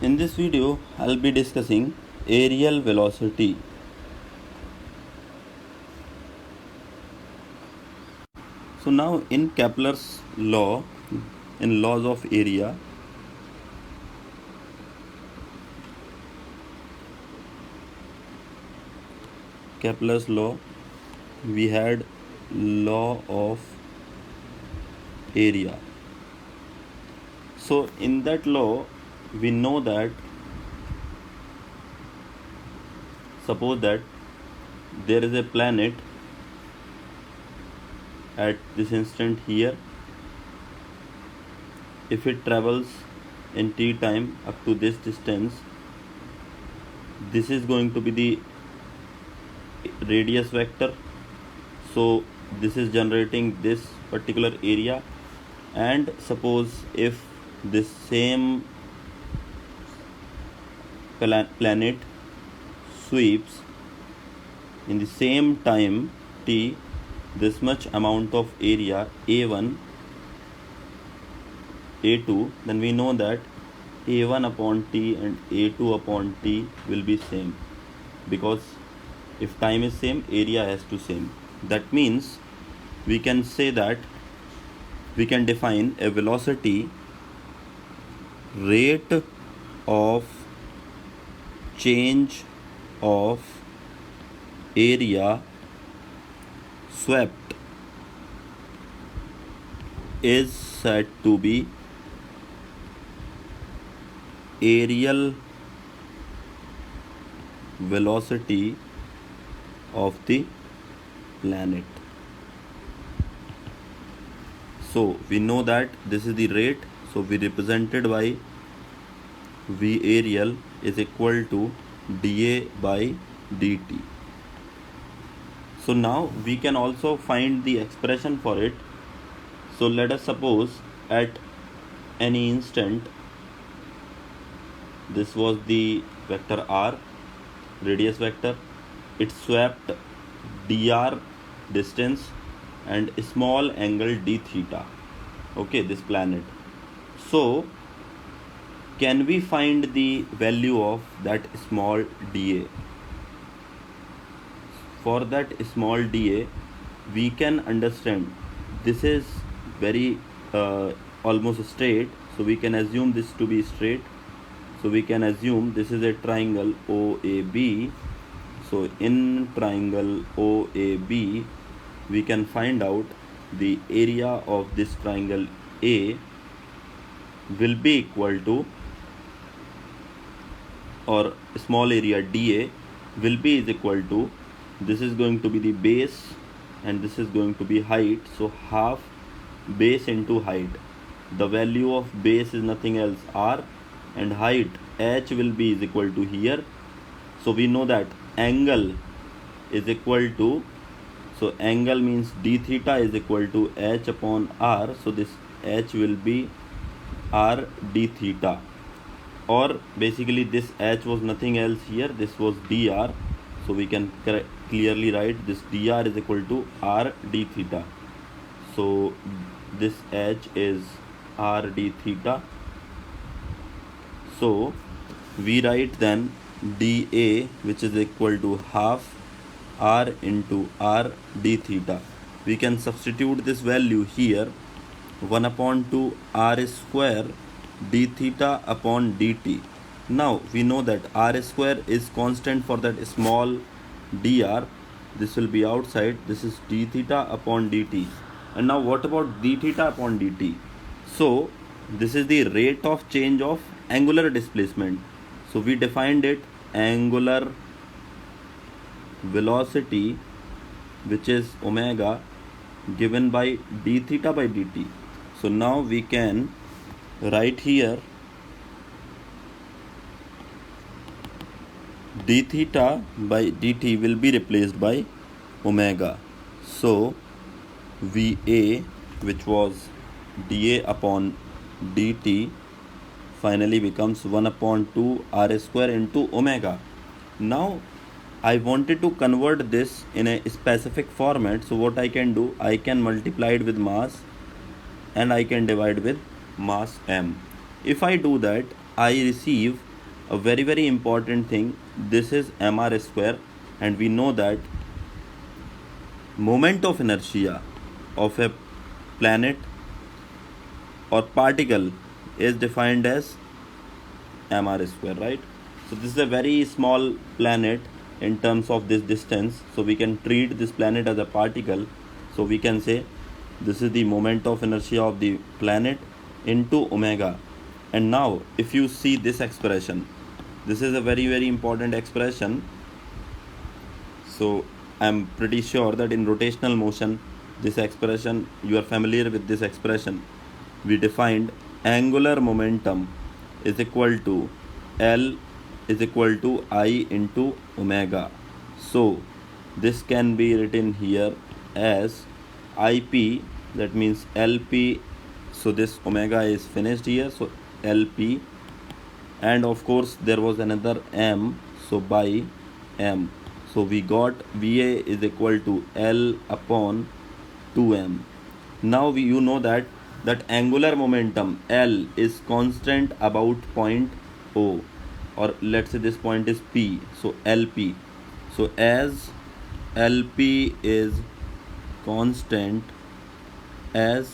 In this video, I'll be discussing aerial velocity. So now in Kepler's law, in laws of area, Kepler's law, we had law of area. So in that law, we know that suppose that there is a planet at this instant here. If it travels in t time up to this distance, this is going to be the radius vector. So this is generating this particular area, and suppose if this same planet sweeps in the same time t this much amount of area a1 a2, then we know that a1 upon t and a2 upon t will be same, because if time is same, area has to same. That means we can say that we can define a velocity rate of change of area swept is said to be aerial velocity of the planet. So we know that this is the rate, so we represented by V aerial is equal to dA by dt. So now we can also find the expression for it. So let us suppose at any instant, this was the vector r, radius vector, it swept dr distance and a small angle d theta, okay, this planet. So can we find the value of that small dA? For that small dA, we can understand this is very almost straight, so we can assume this to be straight. So we can assume this is a triangle OAB. So in triangle OAB, we can find out the area of this triangle A will be equal to, or small area dA will be is equal to, this is going to be the base and this is going to be height, so half base into height. The value of base is nothing else r, and height h will be is equal to here. So we know that angle is equal to, so angle means d theta is equal to h upon r, so this h will be r d theta, or basically this h was nothing else here, this was dr, so we can clearly write this dr is equal to r d theta. So this h is r d theta. So we write then dA, which is equal to half r into r d theta. We can substitute this value here, 1 upon 2 r square d theta upon dt. Now we know that r square is constant for that small dr, this will be outside, this is d theta upon dt. And now what about d theta upon dt? So this is the rate of change of angular displacement. So we defined it angular velocity, which is omega, given by d theta by dt. So now we can write here d theta by dt will be replaced by omega. So VA, which was dA upon dt, finally becomes 1 upon 2 r square into omega. Now I wanted to convert this in a specific format, so what I can do, I can multiply it with mass and I can divide with mass m. If I do that, I receive a very important thing, this is mr square, and we know that moment of inertia of a planet or particle is defined as mr square, right? So this is a very small planet in terms of this distance, so we can treat this planet as a particle. So we can say this is the moment of inertia of the planet into omega. And now if you see this expression, this is a very important expression. So I'm pretty sure that in rotational motion, this expression, you are familiar with this expression. We defined angular momentum is equal to L is equal to I into omega. So this can be written here as IP, that means LP. So this omega is finished here, so LP, and of course there was another M, so by M. So we got VA is equal to L upon 2M. Now you know that angular momentum L is constant about point O, or let's say this point is P, so LP. So as LP is constant, as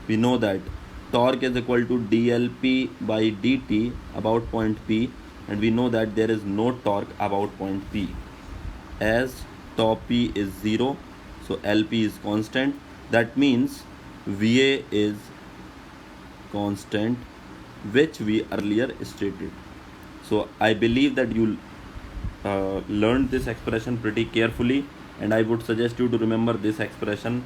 we know that torque is equal to dLP by dt about point P, and we know that there is no torque about point P, as tau P is 0, so LP is constant. That means VA is constant, which we earlier stated. So I believe that you learned this expression pretty carefully, and I would suggest you to remember this expression,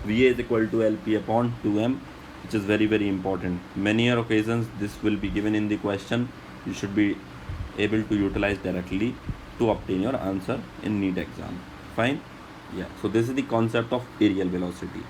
VA is equal to LP upon 2M, which is very important. Many occasions this will be given in the question. You should be able to utilize directly to obtain your answer in NEET exam. Fine? Yeah. So this is the concept of aerial velocity.